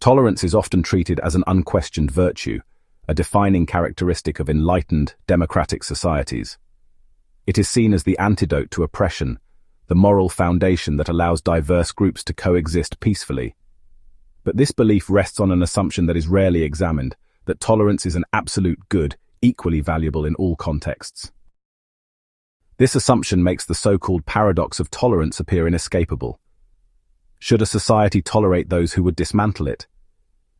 Tolerance is often treated as an unquestioned virtue, a defining characteristic of enlightened, democratic societies. It is seen as the antidote to oppression, the moral foundation that allows diverse groups to coexist peacefully. But this belief rests on an assumption that is rarely examined, that tolerance is an absolute good, equally valuable in all contexts. This assumption makes the so-called paradox of tolerance appear inescapable. Should a society tolerate those who would dismantle it?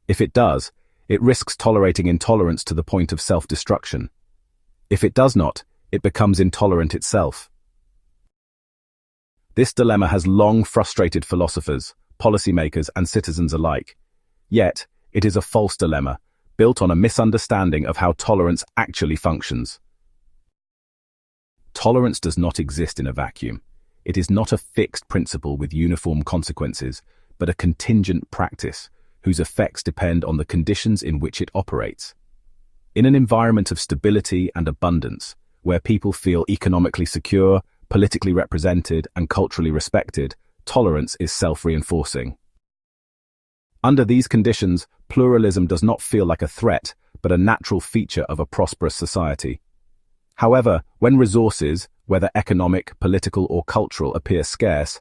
If it does, it risks tolerating intolerance to the point of self-destruction. If it does not, it becomes intolerant itself. This dilemma has long frustrated philosophers, policymakers, and citizens alike. Yet, it is a false dilemma, built on a misunderstanding of how tolerance actually functions. Tolerance does not exist in a vacuum. It is not a fixed principle with uniform consequences, but a contingent practice, whose effects depend on the conditions in which it operates. In an environment of stability and abundance, where people feel economically secure, politically represented, and culturally respected, tolerance is self-reinforcing. Under these conditions, pluralism does not feel like a threat, but a natural feature of a prosperous society. However, when resources, whether economic, political, or cultural, appear scarce,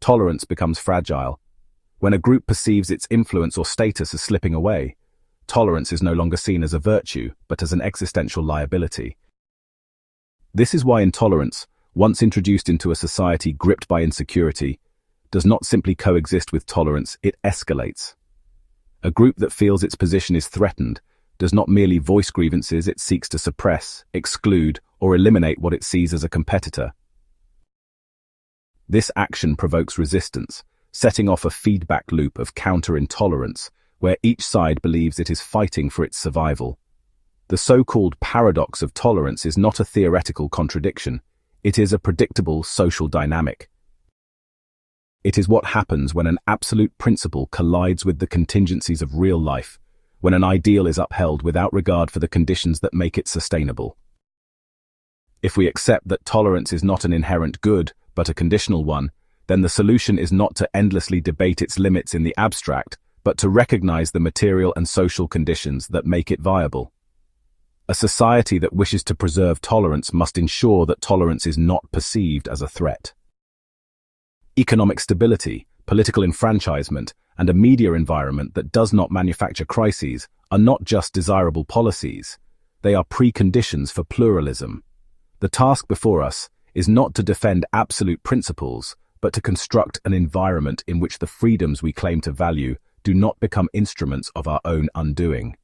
tolerance becomes fragile. When a group perceives its influence or status as slipping away, tolerance is no longer seen as a virtue, but as an existential liability. This is why intolerance, once introduced into a society gripped by insecurity, does not simply coexist with tolerance, it escalates. A group that feels its position is threatened does not merely voice grievances, it seeks to suppress, exclude, or eliminate what it sees as a competitor. This action provokes resistance, setting off a feedback loop of counter-intolerance, where each side believes it is fighting for its survival. The so-called paradox of tolerance is not a theoretical contradiction. It is a predictable social dynamic. It is what happens when an absolute principle collides with the contingencies of real life, when an ideal is upheld without regard for the conditions that make it sustainable. If we accept that tolerance is not an inherent good, but a conditional one, then the solution is not to endlessly debate its limits in the abstract, but to recognize the material and social conditions that make it viable. A society that wishes to preserve tolerance must ensure that tolerance is not perceived as a threat. Economic stability, political enfranchisement, and a media environment that does not manufacture crises are not just desirable policies, they are preconditions for pluralism. The task before us is not to defend absolute principles, but to construct an environment in which the freedoms we claim to value do not become instruments of our own undoing.